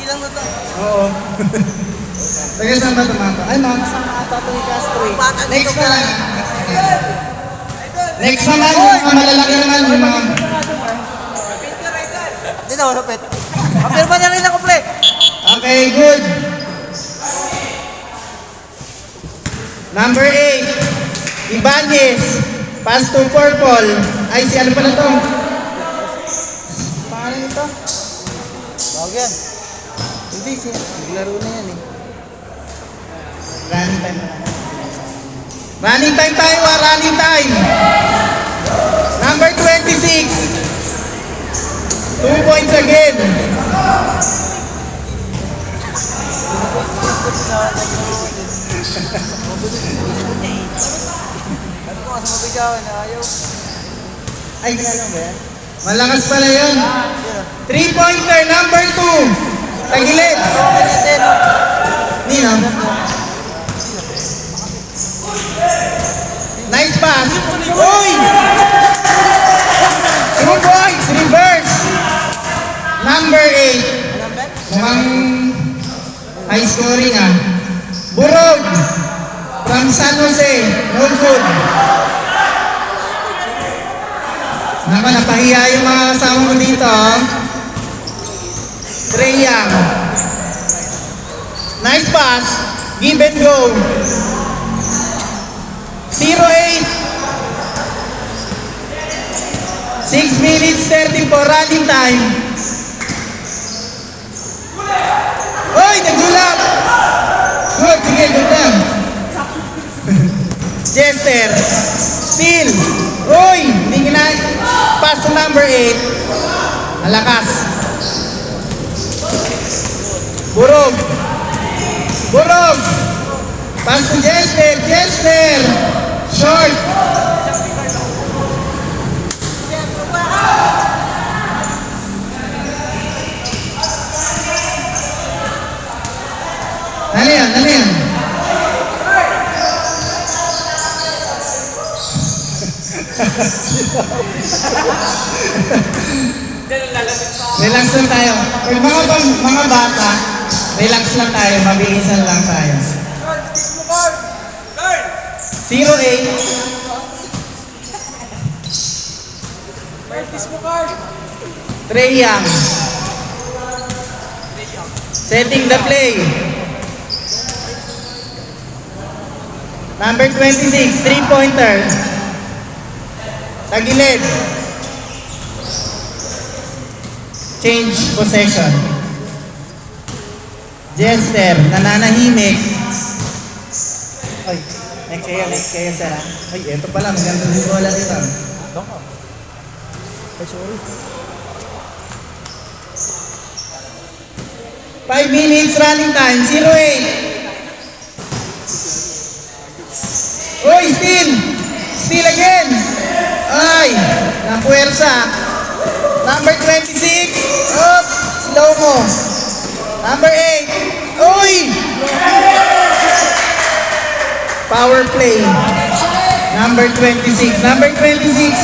lang na to. Oo. Taga saan ba tumata? Ay, mga kasama ata ito ni Castro eh. Next na lang. Next naman, yung mga malalaki naman. Yung mga... Hindi na, malapit. Kapirma na rin ako, pre. Okay, good. Number 8. Ibanez. Pass to purple. Ay, si ano pala to? Pangalan ito? Bawag yan. Hindi, naglaro na yan eh. Running time. Running time tayo, running time. Number 26. 2 points again. Ano ko, sa mabigawan na ayaw. Ay, kailangan ba yan? Malakas pala yun. 3-pointer, number 2. Tagilid. Nino. Nice pass. Uy! 2 points, reverse. Number 8. Mukhang high scoring ah. Burog. From San Jose. No good. Naman, napahiya yung mga kasama mo dito. Trey Young. Nice pass. Give and go. 0-8. 6 minutes 30 for running time. Oy, nagulap. Good, sige, good lang. Jester. Steal. Uy, hindi na. Pass to number 8. Malakas. Burog. Burog. Pass to Jester. Jester. Short. Ano yan? Ano yan? Relax lang tayo. Pag mga bata, relax lang tayo, mabilisan lang tayo. 0-8. Trey Young. Setting the play. Number 26, 3-pointer. Tagilid. Change possession. Jester, nananahimik. Ay, next kayo, sir. Ay, eto pala, maganda din bola dito. Ay, sorry. 5 minutes running time, 0-8. Uy, steal! Steal again! Ay, napuwersa. Number 26. Up, slow mo. Number 8. Uy! Power play. Number 26. Number 26.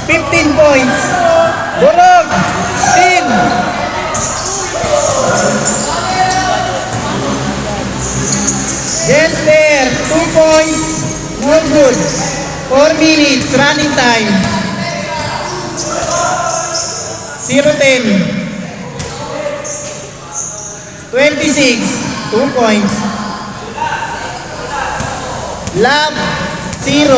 15 points. Bulog. Steal. Yes, there. 2 points. No good. 4 minutes. Running time. 0-10. 26. 2 points. Lab. 0.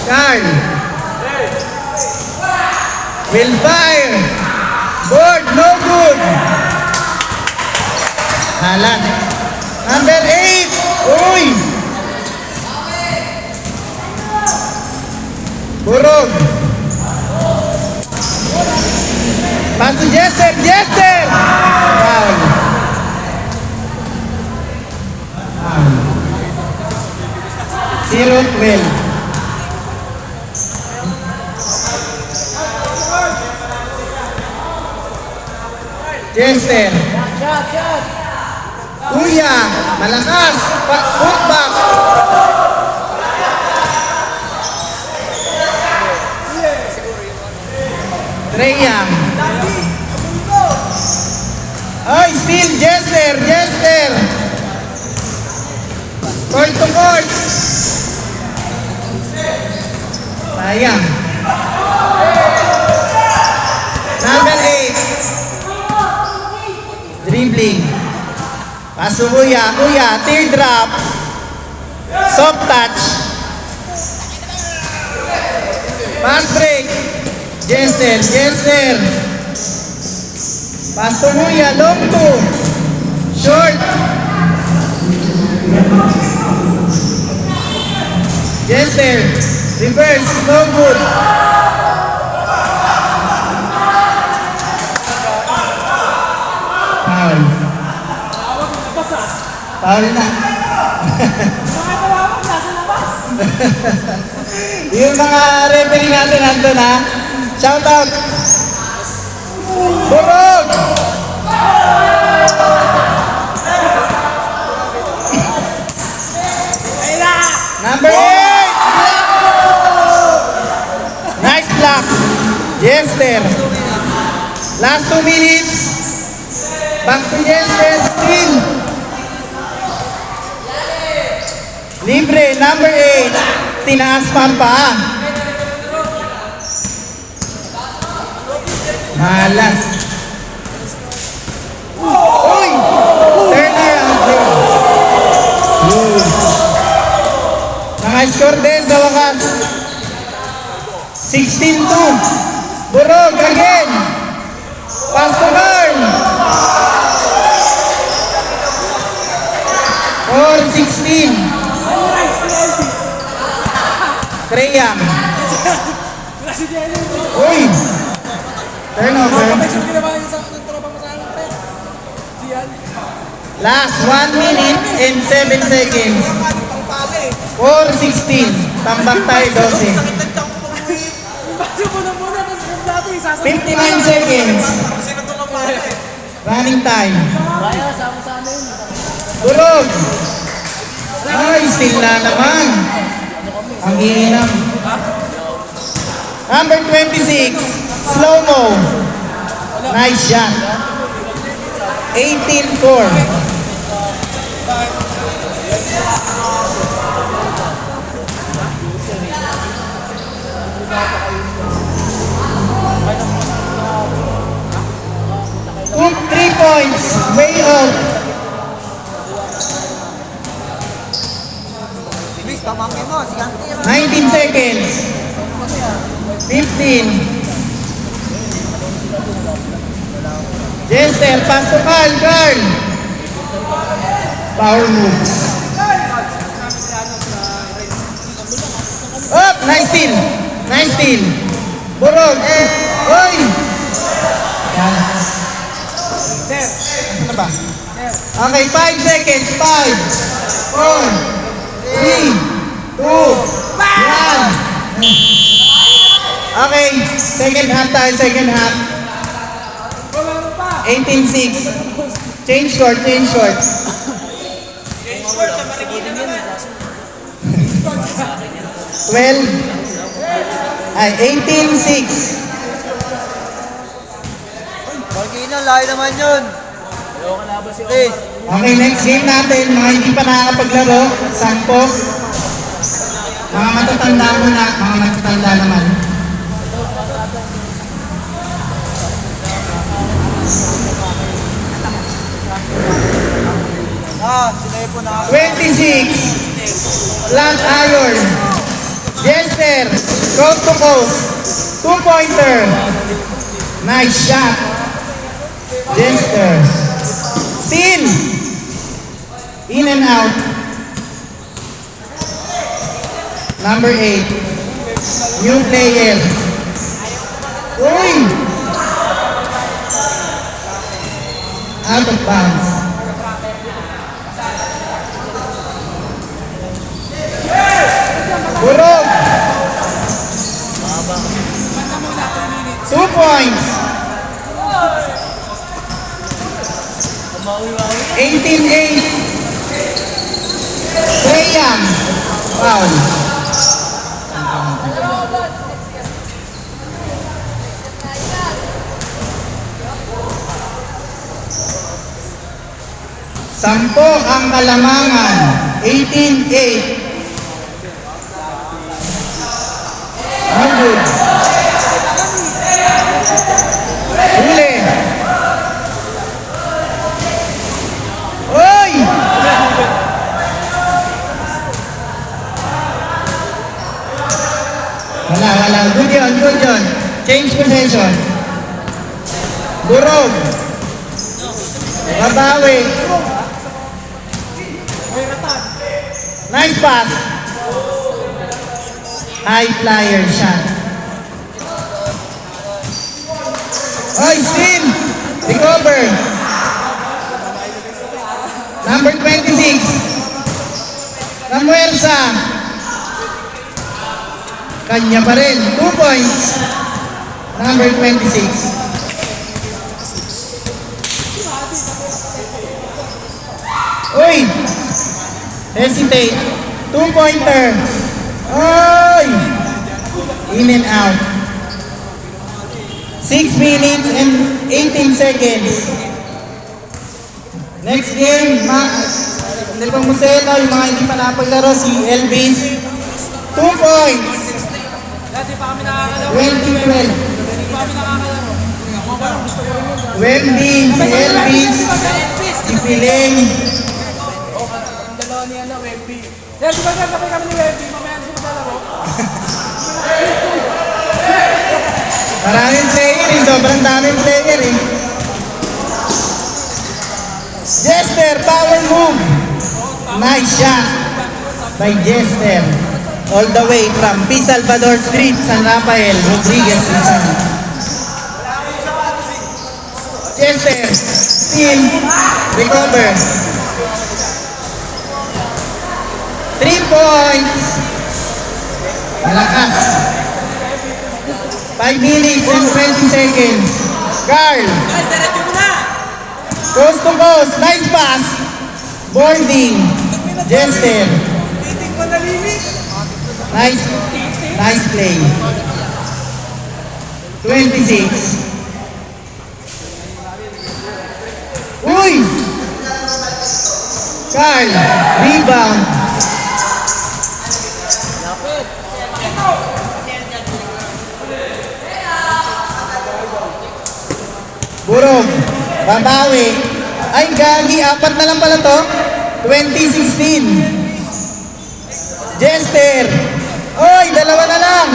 Carl. Will fire. Board. No good. Halan. Number 8. Uy. Burog. Pass to Jester. Jester. Foul. Foul. 0-12. Jester. Kuya, malakas. Putback. Trey Young. Ay, steal. Jester. Jester. Court to court. Sayang. Number 8. Dribbling. Paso Kuya. Kuya. Teardrop. Soft touch. Pass break. Jester. Jester. Pass to Kuya. Long two. Short. Jester. Reverse. No good. Foul. Foul na. Yung mga referee natin nandun ha. Shout out. Burog. Number 8. Nice block. Jester. Last 2 minutes. Back to Jester. Still. Libre. Number 8. Tinaas pa ang paa. Malas. Uy! Turn around. Naka-score din sa wakas. 16-2. Burog again. Pass to Karn. 4-16. Trey Young. Uy! Turnover. Last 1 minute and 7 seconds. 4-16. Tambak tayo 12. 59 seconds. Running time. Tulog. Ay, still na naman. Ang iinam. Number 26. Slow-mo. Nice shot. 18-4. Took 3 points. Way off. Please, pamangkin mo. Si Gante. 19 seconds. 15. Jester, pass to Carl. Carl. Power moves. Up! Nice steal. Nice steal. Burog. Oy! Yan. Ano ba? Okay, 5 seconds. 5, 4, 3, 2, 1. Okay, second half tayo, second half. 18-6. Change court, change court. 12. Ay, 18-6. Pagkina, layo naman yun. Please. Okay, next game natin, mga hindi pa nakakapaglaro, 10. Mga matatanda muna, mga matatanda naman. Sinepo na. 26. Flat iron. Jester. Coast to coast. 2-pointer. Nice shot. Jester. Steal. In and out. Number 8. New player. Uy! Out of bounds. Burog. 2 points. 18-8. Trey Young. Foul. 10 ang Kalamangan. 18-8. No good. Huli. Oy! Wala. Good yun. Change possession. Burog. Babawi. Nice pass. High flyer shot. Oy, steal. Recover. Number 26. Lamuerza. Kanya pa rin. 2 points. Number 26. Uy! Hesitate. 2-pointer. Oy! In and out. 6 minutes and 18 seconds. Next game, hindi pang muselo, yung mga hindi pa napaglaro, si Elvis. 2 points. 20-12. Wendy, si Elvis, si Pileng. Maraming player eh, sobrang daming player eh. Jester, power move. Nice shot by Jester. All the way from P. Salvador Street, San Rafael, Rodriguez, Rizal. Jester, steal, recover. 3 points. Malakas. 5 minutes and 20 seconds. Carl. Coast to coast. Nice pass. Boarding. Jester. Nice play. 26. Uy! Carl. Rebound. Burog. Babawi. Ay, gagi. 4 na lang pala to. 2016. Jester. Oy, 2 na lang.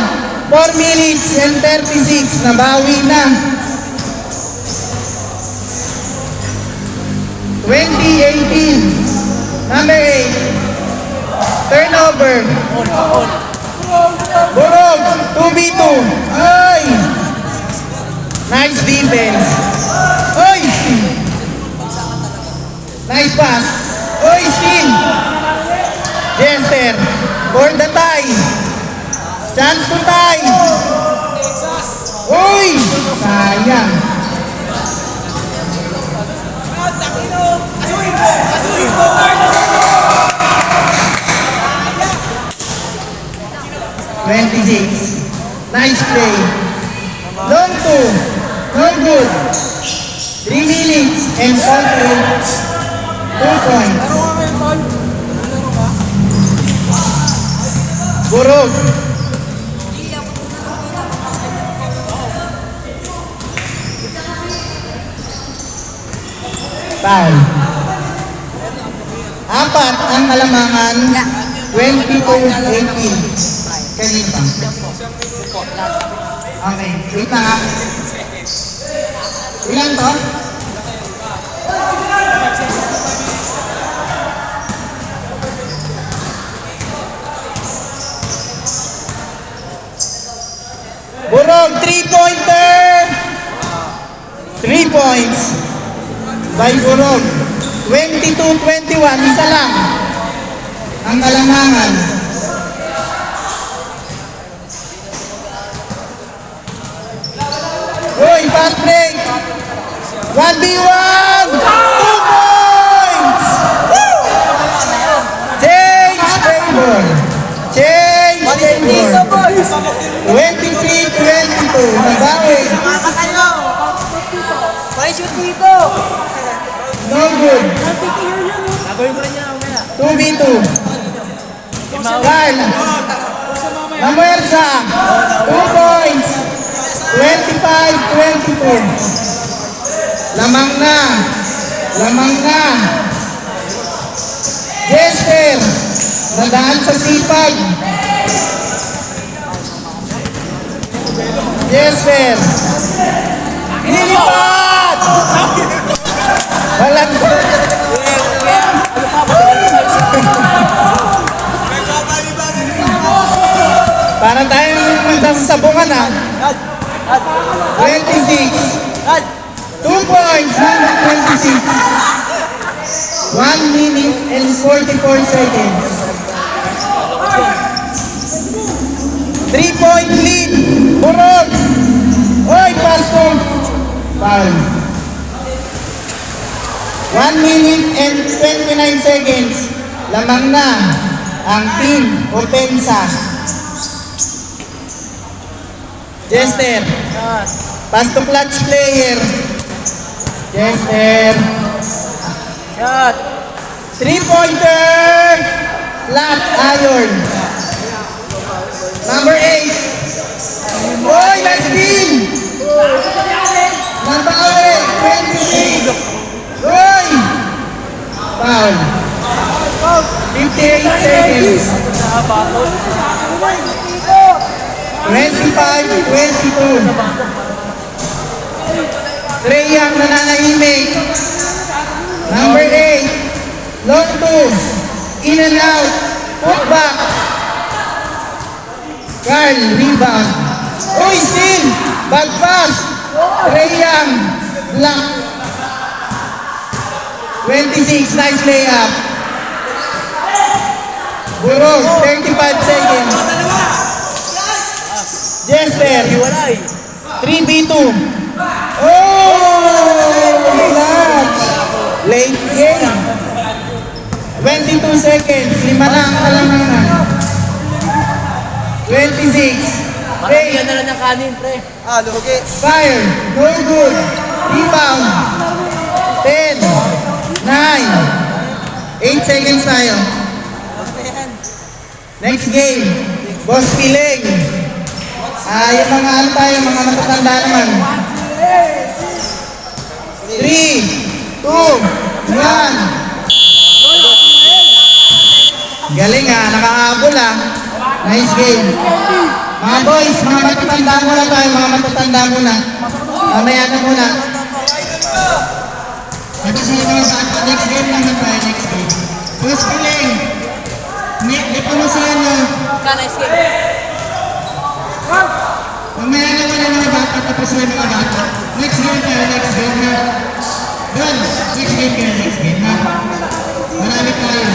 4 minutes and 36. Nabawi na. 2018. Number 8. Turnover. Burog. 2v2. Ay! Nice defense. Oy! Nice pass. Oy, steal. Jester. For the tie. Chance to tie. Oy! Sayang. Nice play. Long 2. No good. 3 minutes and 2 points. Burog. Foul. 4 ang Kalamangan. 22-18. Kanina pa. Okay, wait na nga. Ilan to? Burog, 3-pointer! 3 points by Burog. 22-21, isa lang ang Kalamangan. Uy, fast break! 1v1! 2 points! Woo! Change favor! Change favor! 23-22, nabawi. May shoot dito! no good. Gagawin ko rin yan mamaya. 2v2. Carl. Namuersa. 2 points. 25-22. Lamang na. Lamang na. Jester. Nadaan sa sipag. Jester. Nilipat! Walang... Para tayong magsasabungan ha. 26. 2 points, 26. 1 minute and 44 seconds. 3-point lead. Burog. Oy, Pastor. Foul. 1 minute and 29 seconds. Lamang na ang team Opensa. Jester. Pass to clutch player. Jester. Shot. 3-pointer. Flat iron. Number 8. Oy, nice spin. Nabawi. 26. Oy. Foul. 58 seconds. 25-22. Trey Young nananahimik. Number 8. Long 2. In and out. Put back. Carl, rebound. Oh, steal. Bad pass. Trey Young. Block. 26. Nice layup. Burog. 35 seconds. Jester. 3v2. Oh! Relax. Late game. 22 seconds. 5 na ang kalamangan. 26. Maramihan na lang ng kanin, pre. Lugi. Fire. No good. Rebound. 10. 9. 8 seconds tayo. Next game. Boss Piling. Yung mga ano tayo, mga matatanda naman. 3, 2, 1. Galing nakahabol Nice game. Mga boys, mga matatanda muna tayo, mga matatanda muna. Mamaya na muna. Ito sa next game naman tayo, next game. Boss Piling. Ito mo sa ano. Nice game. Mamaya na wala mga bata, tapos na mga bata. Next game tayo, next game na. Doon, next game kayo, next game na. Marami tayo.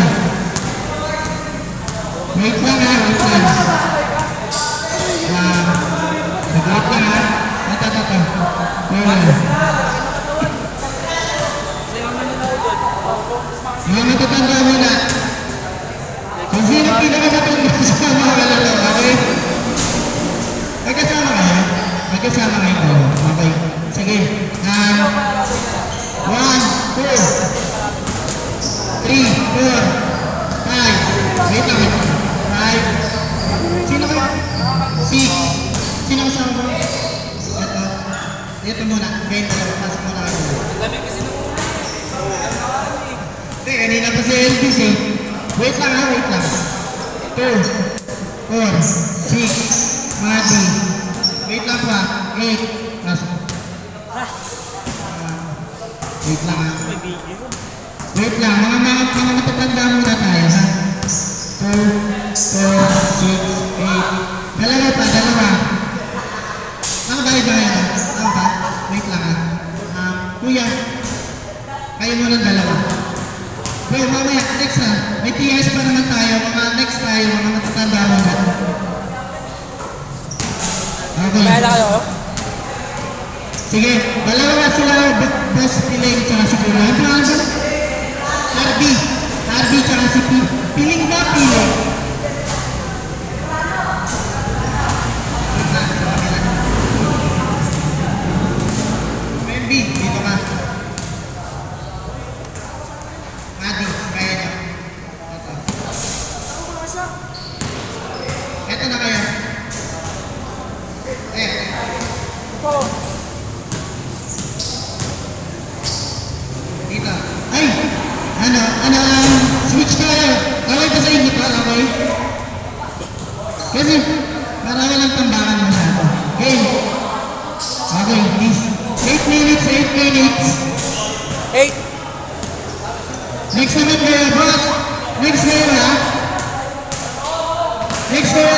Wait lang wait lang. Nag-wait lang Ito. Mga matatanda muna. Kung sino pinakamatanda sa mga kalaro, okay? Magkasama kayo? Magkasama kayo? Okay. Sige. 1, 2, 3, 4, 5. Wait lang. 5. Sino kayo? 6. Sino kasama mo? Ito muna. Okay, pasok muna kayo. Hindi, kanina pa si Elvis Wait lang wait lang. 2, 4, 6, Madi. Wait lang pa. 8. Pasok. Wait lang Wait lang. Mga matatanda muna tayo ha. 2, 4, 6, 8. Dalawa pa. Ano ba yan? Ano ba? Wait lang Kuya. Kayo muna dalawa. Bro, mamaya, next may TS pa naman tayo. Mga next tayo, mga matatanda muna. Okay. Kaya na kayo? Sige, dalawa sila, Boss Piling, tsaka si Kuya. Ito nga ba? Harvey, tsaka si Piling ba? Piling. Membi, dito ka. Okay? Kasi, para walang tambakan masyado. Game. Okay, please. 8 minutes, 8 minutes. 8. Next naman kayo, boss. Next kayo, ha? Next kayo